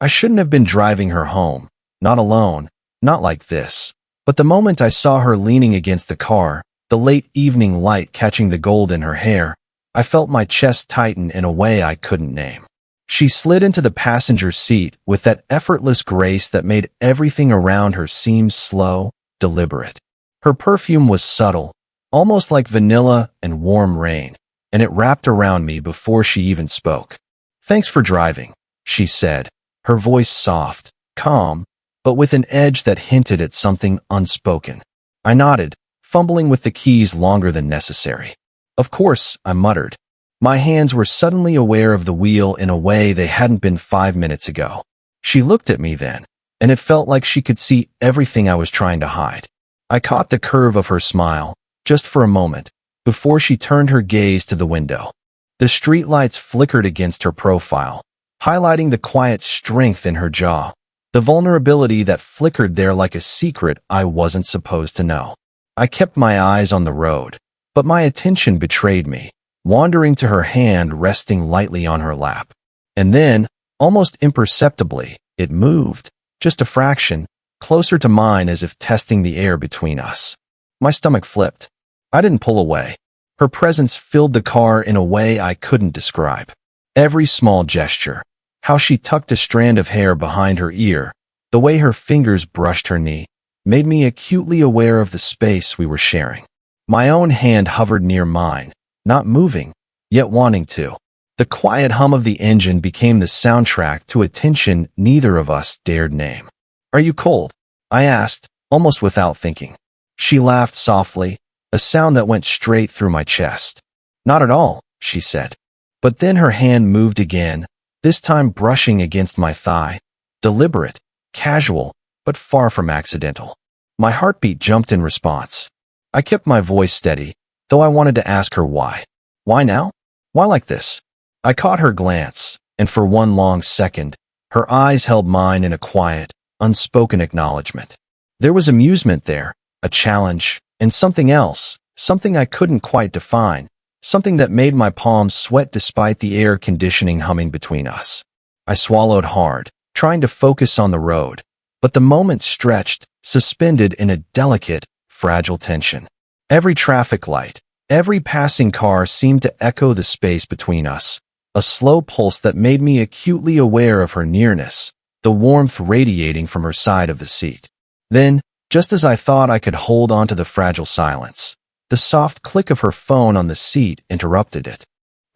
I shouldn't have been driving her home, not alone, not like this. But the moment I saw her leaning against the car, the late evening light catching the gold in her hair, I felt my chest tighten in a way I couldn't name. She slid into the passenger seat with that effortless grace that made everything around her seem slow, deliberate. Her perfume was subtle, almost like vanilla and warm rain, and it wrapped around me before she even spoke. "Thanks for driving," she said, her voice soft, calm, but with an edge that hinted at something unspoken. I nodded, fumbling with the keys longer than necessary. "Of course," I muttered. My hands were suddenly aware of the wheel in a way they hadn't been 5 minutes ago. She looked at me then, and it felt like she could see everything I was trying to hide. I caught the curve of her smile, just for a moment, before she turned her gaze to the window. The streetlights flickered against her profile, highlighting the quiet strength in her jaw, the vulnerability that flickered there like a secret I wasn't supposed to know. I kept my eyes on the road, but my attention betrayed me, wandering to her hand resting lightly on her lap. And then, almost imperceptibly, it moved, just a fraction, closer to mine as if testing the air between us. My stomach flipped. I didn't pull away. Her presence filled the car in a way I couldn't describe. Every small gesture, how she tucked a strand of hair behind her ear, the way her fingers brushed her knee, made me acutely aware of the space we were sharing. My own hand hovered near mine, not moving, yet wanting to. The quiet hum of the engine became the soundtrack to a tension neither of us dared name. "Are you cold?" I asked, almost without thinking. She laughed softly, a sound that went straight through my chest. "Not at all," she said. But then her hand moved again, this time brushing against my thigh, deliberate, casual, but far from accidental. My heartbeat jumped in response. I kept my voice steady, though I wanted to ask her why. Why now? Why like this? I caught her glance, and for one long second, her eyes held mine in a quiet, unspoken acknowledgement. There was amusement there, a challenge, and something else, something I couldn't quite define, something that made my palms sweat despite the air conditioning humming between us. I swallowed hard, trying to focus on the road, but the moment stretched, suspended in a delicate, fragile tension. Every traffic light, every passing car seemed to echo the space between us, a slow pulse that made me acutely aware of her nearness, the warmth radiating from her side of the seat. Then, just as I thought I could hold on to the fragile silence, the soft click of her phone on the seat interrupted it.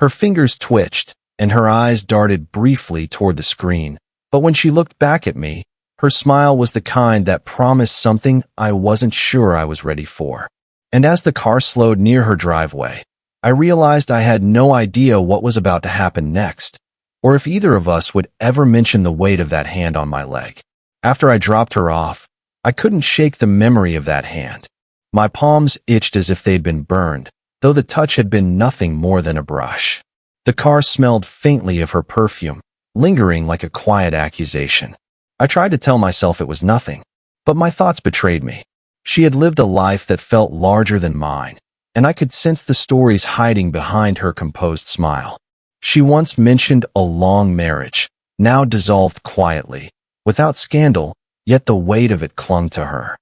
Her fingers twitched, and her eyes darted briefly toward the screen, but when she looked back at me, her smile was the kind that promised something I wasn't sure I was ready for. And as the car slowed near her driveway, I realized I had no idea what was about to happen next, or if either of us would ever mention the weight of that hand on my leg. After I dropped her off, I couldn't shake the memory of that hand. My palms itched as if they'd been burned, though the touch had been nothing more than a brush. The car smelled faintly of her perfume, lingering like a quiet accusation. I tried to tell myself it was nothing, but my thoughts betrayed me. She had lived a life that felt larger than mine, and I could sense the stories hiding behind her composed smile. She once mentioned a long marriage, now dissolved quietly, without scandal, yet the weight of it clung to her.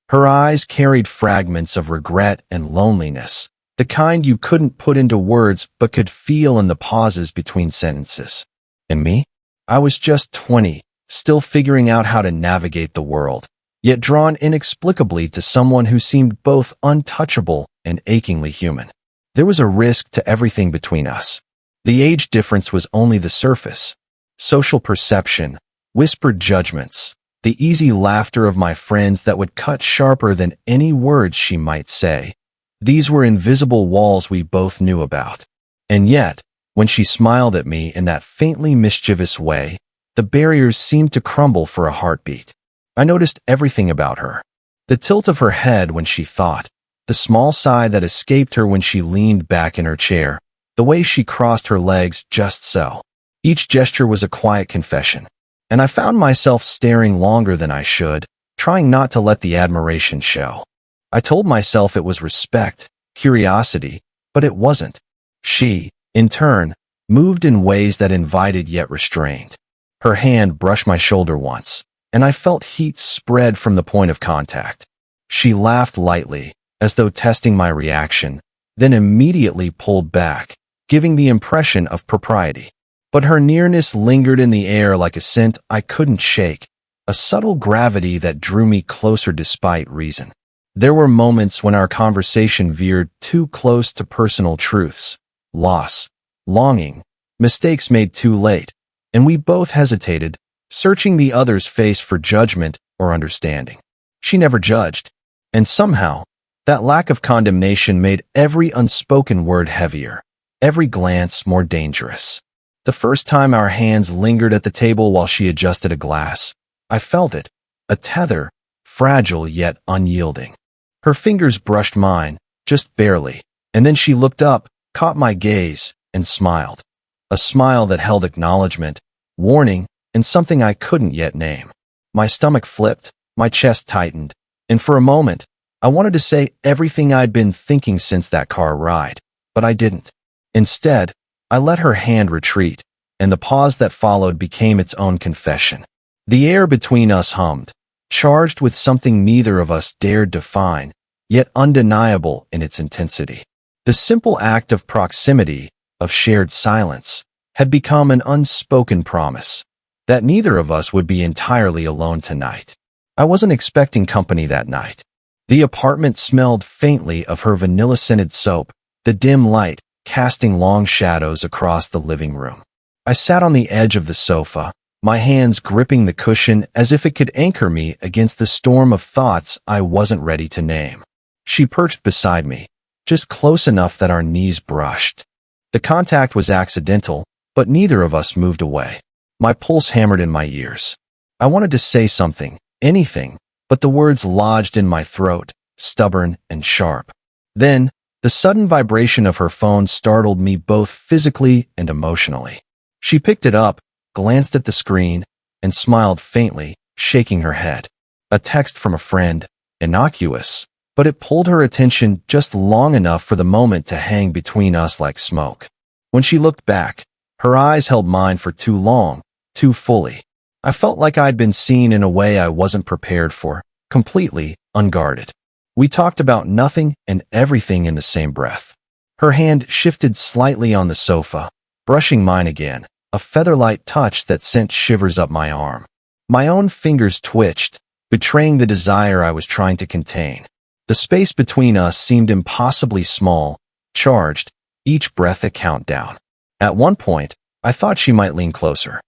Her eyes carried fragments of regret and loneliness, the kind you couldn't put into words but could feel in the pauses between sentences. And me? I was just 20, still figuring out how to navigate the world, yet drawn inexplicably to someone who seemed both untouchable and achingly human. There was a risk to everything between us. The age difference was only the surface. Social perception, whispered judgments, the easy laughter of my friends that would cut sharper than any words she might say. These were invisible walls we both knew about. And yet, when she smiled at me in that faintly mischievous way, the barriers seemed to crumble for a heartbeat. I noticed everything about her. The tilt of her head when she thought, the small sigh that escaped her when she leaned back in her chair, the way she crossed her legs just so. Each gesture was a quiet confession, and I found myself staring longer than I should, trying not to let the admiration show. I told myself it was respect, curiosity, but it wasn't. She, in turn, moved in ways that invited yet restrained. Her hand brushed my shoulder once, and I felt heat spread from the point of contact. She laughed lightly, as though testing my reaction, then immediately pulled back, giving the impression of propriety. But her nearness lingered in the air like a scent I couldn't shake, a subtle gravity that drew me closer despite reason. There were moments when our conversation veered too close to personal truths, loss, longing, mistakes made too late, and we both hesitated, searching the other's face for judgment or understanding. She never judged, and somehow, that lack of condemnation made every unspoken word heavier, every glance more dangerous. The first time our hands lingered at the table while she adjusted a glass, I felt it, a tether, fragile yet unyielding. Her fingers brushed mine, just barely, and then she looked up, caught my gaze, and smiled. A smile that held acknowledgement, warning, and something I couldn't yet name. My stomach flipped, my chest tightened, and for a moment, I wanted to say everything I'd been thinking since that car ride, but I didn't. Instead, I let her hand retreat, and the pause that followed became its own confession. The air between us hummed, charged with something neither of us dared define, yet undeniable in its intensity. The simple act of proximity, of shared silence, had become an unspoken promise that neither of us would be entirely alone tonight. I wasn't expecting company that night. The apartment smelled faintly of her vanilla-scented soap, the dim light casting long shadows across the living room. I sat on the edge of the sofa, my hands gripping the cushion as if it could anchor me against the storm of thoughts I wasn't ready to name. She perched beside me, just close enough that our knees brushed. The contact was accidental, but neither of us moved away. My pulse hammered in my ears. I wanted to say something, anything, but the words lodged in my throat, stubborn and sharp. Then, the sudden vibration of her phone startled me both physically and emotionally. She picked it up, glanced at the screen, and smiled faintly, shaking her head. A text from a friend, innocuous, but it pulled her attention just long enough for the moment to hang between us like smoke. When she looked back, her eyes held mine for too long, too fully. I felt like I'd been seen in a way I wasn't prepared for, completely unguarded. We talked about nothing and everything in the same breath. Her hand shifted slightly on the sofa, brushing mine again, a feather-light touch that sent shivers up my arm. My own fingers twitched, betraying the desire I was trying to contain. The space between us seemed impossibly small, charged, each breath a countdown. At one point, I thought she might lean closer.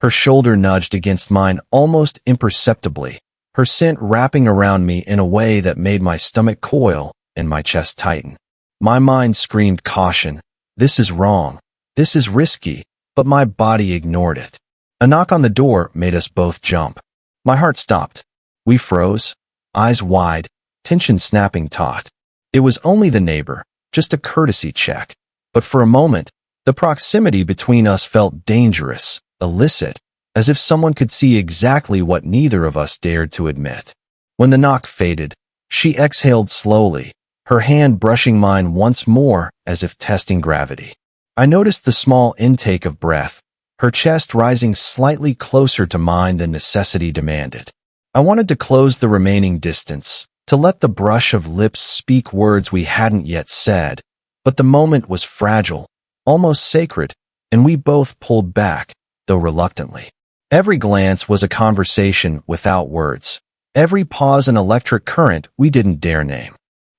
Her shoulder nudged against mine almost imperceptibly, her scent wrapping around me in a way that made my stomach coil and my chest tighten. My mind screamed caution. This is wrong. This is risky, but my body ignored it. A knock on the door made us both jump. My heart stopped. We froze, eyes wide, tension snapping taut. It was only the neighbor, just a courtesy check. But for a moment, the proximity between us felt dangerous, illicit, as if someone could see exactly what neither of us dared to admit. When the knock faded, she exhaled slowly, her hand brushing mine once more as if testing gravity. I noticed the small intake of breath, her chest rising slightly closer to mine than necessity demanded. I wanted to close the remaining distance, to let the brush of lips speak words we hadn't yet said, but the moment was fragile, almost sacred, and we both pulled back, though reluctantly. Every glance was a conversation without words, every pause an electric current we didn't dare name.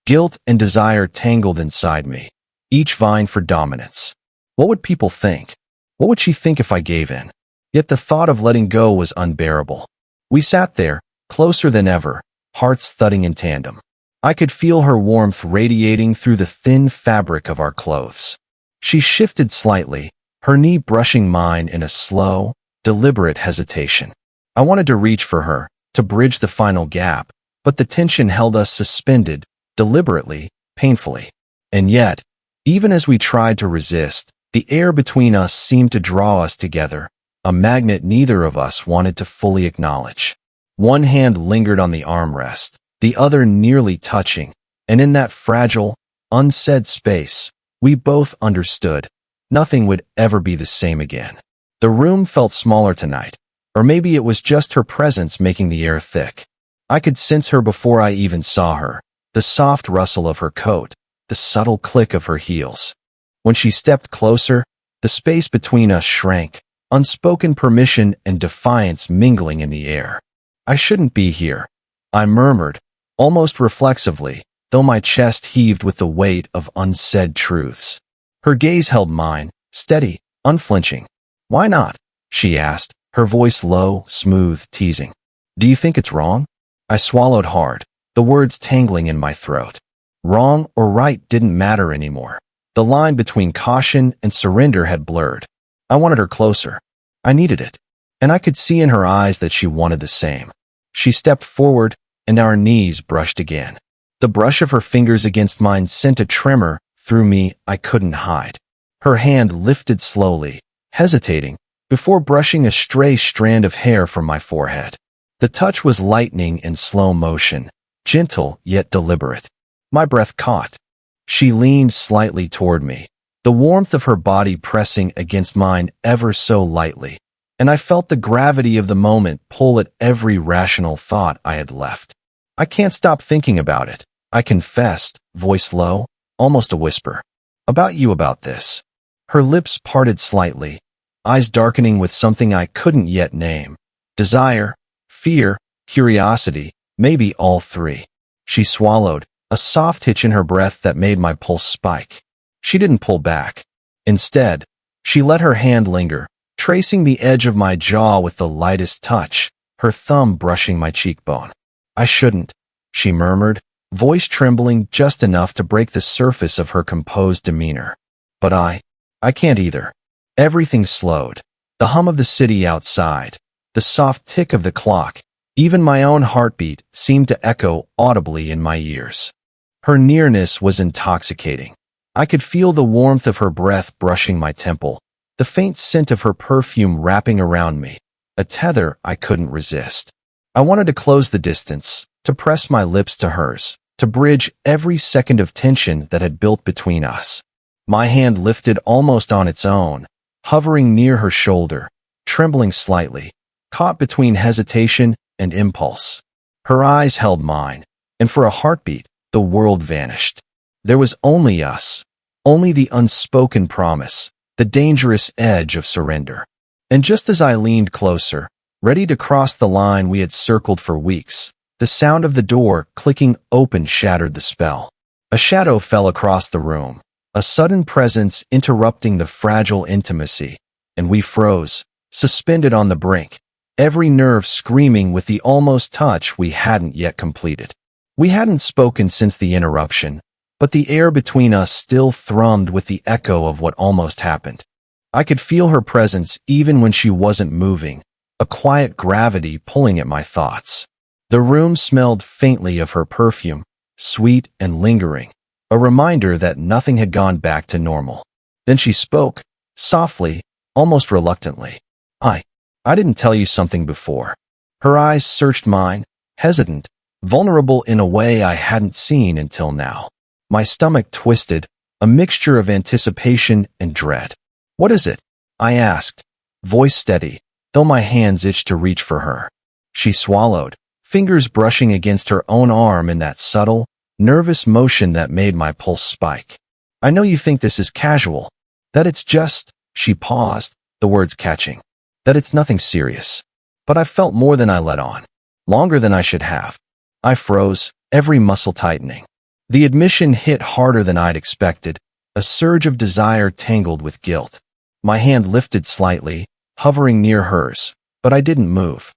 Guilt and desire tangled inside me, each vying for dominance. What would people think? What would she think if I gave in? Yet the thought of letting go was unbearable. We sat there, closer than ever, hearts thudding in tandem. I could feel her warmth radiating through the thin fabric of our clothes. She shifted slightly, her knee brushing mine in a slow, deliberate hesitation. I wanted to reach for her, to bridge the final gap, but the tension held us suspended, deliberately, painfully. And yet, even as we tried to resist, the air between us seemed to draw us together, a magnet neither of us wanted to fully acknowledge. One hand lingered on the armrest, the other nearly touching, and in that fragile, unsaid space, we both understood, nothing would ever be the same again. The room felt smaller tonight, Or maybe it was just her presence making the air thick. I could sense her before I even saw her, the soft rustle of her coat, the subtle click of her heels. When she stepped closer, the space between us shrank, unspoken permission and defiance mingling in the air. I shouldn't be here, I murmured, almost reflexively, though my chest heaved with the weight of unsaid truths. Her gaze held mine, steady, unflinching. Why not? She asked, her voice low, smooth, teasing. Do you think it's wrong? I swallowed hard, the words tangling in my throat. Wrong or right didn't matter anymore. The line between caution and surrender had blurred. I wanted her closer. I needed it. And I could see in her eyes that she wanted the same. She stepped forward, and our knees brushed again. The brush of her fingers against mine sent a tremor through me I couldn't hide. Her hand lifted slowly, hesitating, before brushing a stray strand of hair from my forehead. The touch was lightning in slow motion, gentle yet deliberate. My breath caught. She leaned slightly toward me, the warmth of her body pressing against mine ever so lightly, and I felt the gravity of the moment pull at every rational thought I had left. I can't stop thinking about it, I confessed, voice low, almost a whisper. About this. Her lips parted slightly, eyes darkening with something I couldn't yet name. Desire, fear, curiosity, maybe all three. She swallowed, a soft hitch in her breath that made my pulse spike. She didn't pull back. Instead, she let her hand linger, tracing the edge of my jaw with the lightest touch, her thumb brushing my cheekbone. I shouldn't, she murmured, voice trembling just enough to break the surface of her composed demeanor. But I can't either. Everything slowed. The hum of the city outside, the soft tick of the clock, even my own heartbeat seemed to echo audibly in my ears. Her nearness was intoxicating. I could feel the warmth of her breath brushing my temple, the faint scent of her perfume wrapping around me, a tether I couldn't resist. I wanted to close the distance, to press my lips to hers, to bridge every second of tension that had built between us. My hand lifted almost on its own, hovering near her shoulder, trembling slightly, caught between hesitation and impulse. Her eyes held mine, and for a heartbeat, the world vanished. There was only us, only the unspoken promise, the dangerous edge of surrender. And just as I leaned closer, ready to cross the line we had circled for weeks, the sound of the door clicking open shattered the spell. A shadow fell across the room, a sudden presence interrupting the fragile intimacy, and we froze, suspended on the brink, every nerve screaming with the almost touch we hadn't yet completed. We hadn't spoken since the interruption, but the air between us still thrummed with the echo of what almost happened. I could feel her presence even when she wasn't moving, a quiet gravity pulling at my thoughts. The room smelled faintly of her perfume, sweet and lingering, a reminder that nothing had gone back to normal. Then she spoke, softly, almost reluctantly. I didn't tell you something before. Her eyes searched mine, hesitant, vulnerable in a way I hadn't seen until now. My stomach twisted, a mixture of anticipation and dread. What is it? I asked, voice steady, though my hands itched to reach for her. She swallowed, fingers brushing against her own arm in that subtle, nervous motion that made my pulse spike. I know you think this is casual, that it's just, she paused, the words catching, that it's nothing serious. But I felt more than I let on, longer than I should have. I froze, every muscle tightening. The admission hit harder than I'd expected, a surge of desire tangled with guilt. My hand lifted slightly, hovering near hers, but I didn't move.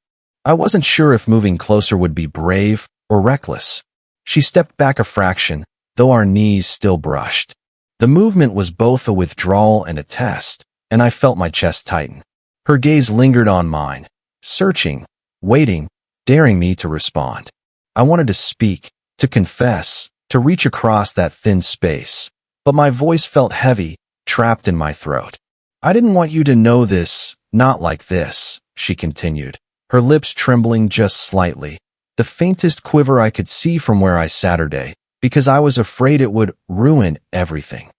I wasn't sure if moving closer would be brave or reckless. She stepped back a fraction, though our knees still brushed. The movement was both a withdrawal and a test, and I felt my chest tighten. Her gaze lingered on mine, searching, waiting, daring me to respond. I wanted to speak, to confess, to reach across that thin space, but my voice felt heavy, trapped in my throat. I didn't want you to know this, not like this, she continued, her lips trembling just slightly, the faintest quiver I could see from where I sat today, because I was afraid it would ruin everything.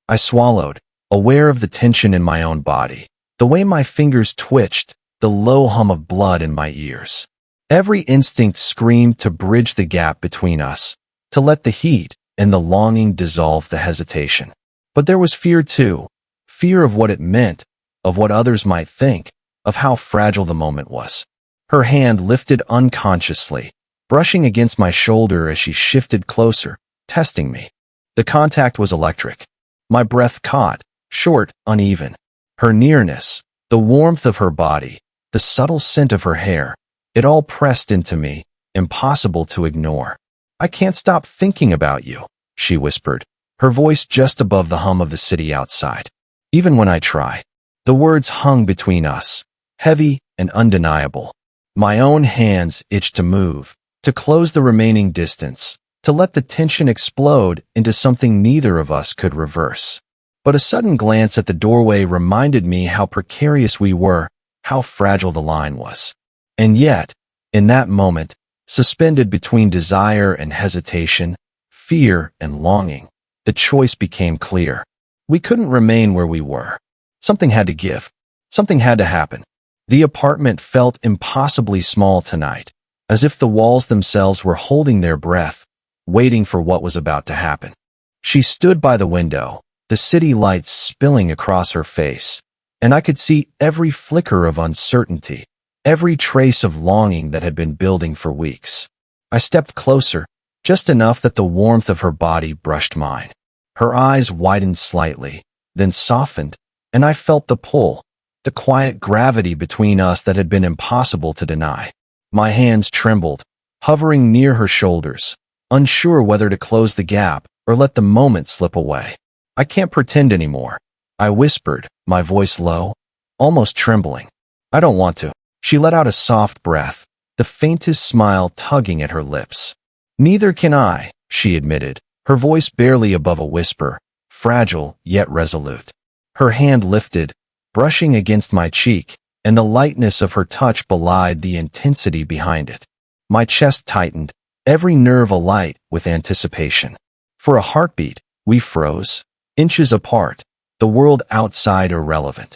I swallowed, aware of the tension in my own body, the way my fingers twitched, the low hum of blood in my ears. Every instinct screamed to bridge the gap between us, to let the heat and the longing dissolve the hesitation. But there was fear too, fear of what it meant, of what others might think, of how fragile the moment was. Her hand lifted unconsciously, brushing against my shoulder as she shifted closer, testing me. The contact was electric. My breath caught, short, uneven. Her nearness, the warmth of her body, the subtle scent of her hair, it all pressed into me, impossible to ignore. "I can't stop thinking about you," she whispered, her voice just above the hum of the city outside. "Even when I try." The words hung between us, heavy and undeniable. My own hands itched to move, to close the remaining distance, to let the tension explode into something neither of us could reverse. But a sudden glance at the doorway reminded me how precarious we were, how fragile the line was. And yet, in that moment, suspended between desire and hesitation, fear and longing, the choice became clear. We couldn't remain where we were. Something had to give. Something had to happen. The apartment felt impossibly small tonight, as if the walls themselves were holding their breath, waiting for what was about to happen. She stood by the window, the city lights spilling across her face, and I could see every flicker of uncertainty, every trace of longing that had been building for weeks. I stepped closer, just enough that the warmth of her body brushed mine. Her eyes widened slightly, then softened, and I felt the pull, the quiet gravity between us that had been impossible to deny. My hands trembled, hovering near her shoulders, unsure whether to close the gap or let the moment slip away. "I can't pretend anymore," I whispered, my voice low, almost trembling. "I don't want to." She let out a soft breath, the faintest smile tugging at her lips. "Neither can I," she admitted, her voice barely above a whisper, fragile yet resolute. Her hand lifted, brushing against my cheek, and the lightness of her touch belied the intensity behind it. My chest tightened, every nerve alight with anticipation. For a heartbeat, we froze, inches apart, the world outside irrelevant.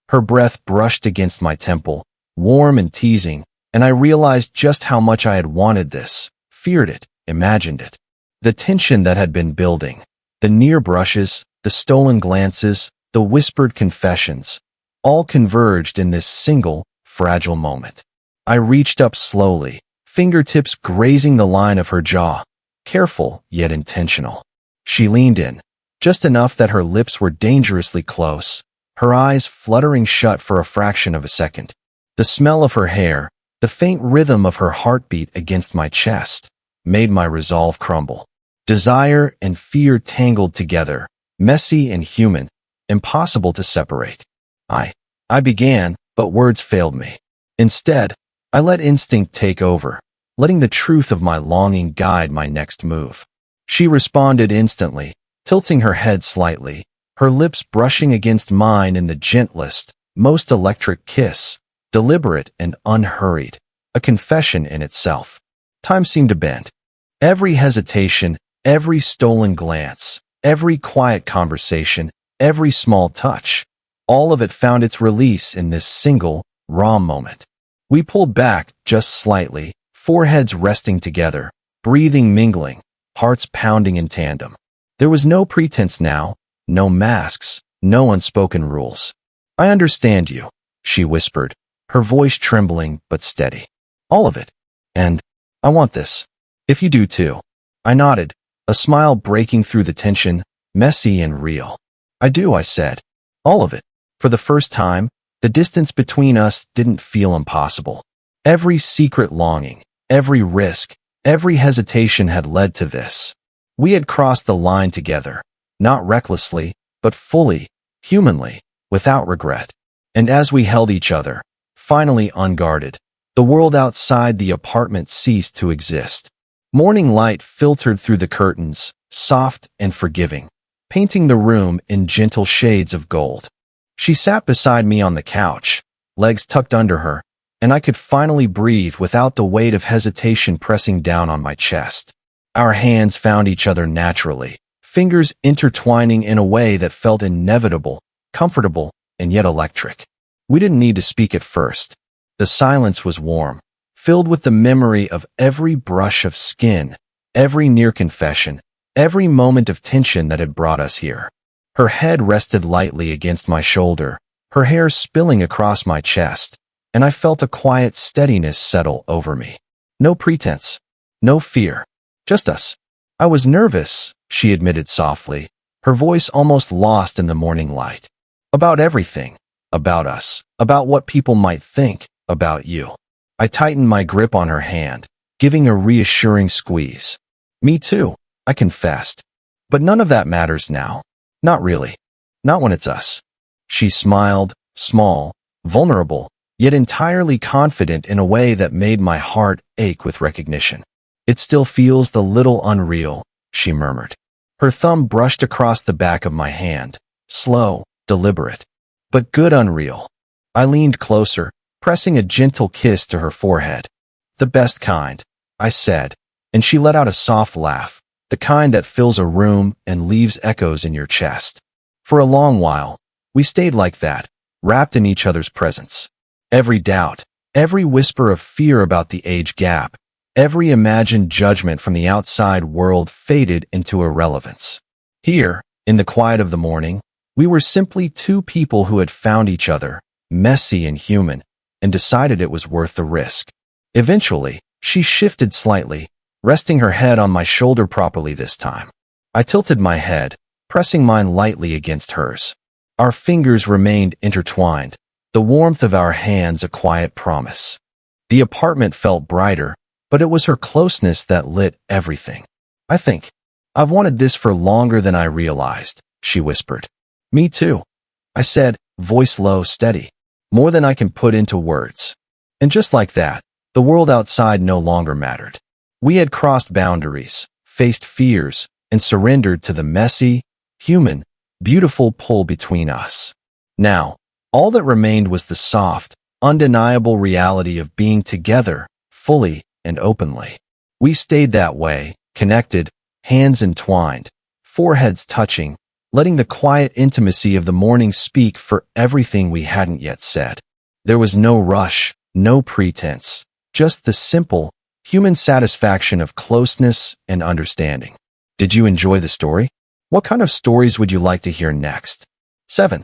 Her breath brushed against my temple, warm and teasing, and I realized just how much I had wanted this, feared it, imagined it. The tension that had been building, the near brushes, the stolen glances, the whispered confessions, all converged in this single, fragile moment. I reached up slowly, fingertips grazing the line of her jaw, careful yet intentional. She leaned in, just enough that her lips were dangerously close, her eyes fluttering shut for a fraction of a second. The smell of her hair, the faint rhythm of her heartbeat against my chest, made my resolve crumble. Desire and fear tangled together, messy and human, impossible to separate. I began, but words failed me. Instead, I let instinct take over, letting the truth of my longing guide my next move. She responded instantly, tilting her head slightly, her lips brushing against mine in the gentlest, most electric kiss, deliberate and unhurried, a confession in itself. Time seemed to bend. Every hesitation, every stolen glance, every quiet conversation, every small touch, all of it found its release in this single, raw moment. We pulled back just slightly, foreheads resting together, breathing mingling, hearts pounding in tandem. There was no pretense now, no masks, no unspoken rules. "I understand you," she whispered, her voice trembling but steady. "All of it. And I want this. If you do too." I nodded, a smile breaking through the tension, messy and real. "I do," I said. "All of it." For the first time, the distance between us didn't feel impossible. Every secret longing, every risk, every hesitation had led to this. We had crossed the line together, not recklessly, but fully, humanly, without regret. And as we held each other, finally unguarded, the world outside the apartment ceased to exist. Morning light filtered through the curtains, soft and forgiving, painting the room in gentle shades of gold. She sat beside me on the couch, legs tucked under her, and I could finally breathe without the weight of hesitation pressing down on my chest. Our hands found each other naturally, fingers intertwining in a way that felt inevitable, comfortable, and yet electric. We didn't need to speak at first. The silence was warm, filled with the memory of every brush of skin, every near confession, every moment of tension that had brought us here. Her head rested lightly against my shoulder, her hair spilling across my chest, and I felt a quiet steadiness settle over me. No pretense, no fear, just us. I was nervous, she admitted softly, her voice almost lost in the morning light. About everything, about us, about what people might think about you. I tightened my grip on her hand, giving a reassuring squeeze. Me too, I confessed. But none of that matters now. Not really. Not when it's us. She smiled, small, vulnerable, yet entirely confident in a way that made my heart ache with recognition. It still feels a little unreal, she murmured. Her thumb brushed across the back of my hand, slow, deliberate, but good unreal. I leaned closer, pressing a gentle kiss to her forehead. The best kind, I said, and she let out a soft laugh, the kind that fills a room and leaves echoes in your chest. For a long while, we stayed like that, wrapped in each other's presence. Every doubt, every whisper of fear about the age gap, every imagined judgment from the outside world faded into irrelevance. Here, in the quiet of the morning, we were simply two people who had found each other, messy and human, and decided it was worth the risk. Eventually, she shifted slightly, resting her head on my shoulder properly this time. I tilted my head, pressing mine lightly against hers. Our fingers remained intertwined, the warmth of our hands a quiet promise. The apartment felt brighter, but it was her closeness that lit everything. I think, I've wanted this for longer than I realized, she whispered. Me too, I said, voice low, steady. More than I can put into words. And just like that, the world outside no longer mattered. We had crossed boundaries, faced fears, and surrendered to the messy, human, beautiful pull between us. Now, all that remained was the soft, undeniable reality of being together, fully and openly. We stayed that way, connected, hands entwined, foreheads touching, letting the quiet intimacy of the morning speak for everything we hadn't yet said. There was no rush, no pretense, just the simple, human satisfaction of closeness and understanding. Did you enjoy the story? What kind of stories would you like to hear next? 7.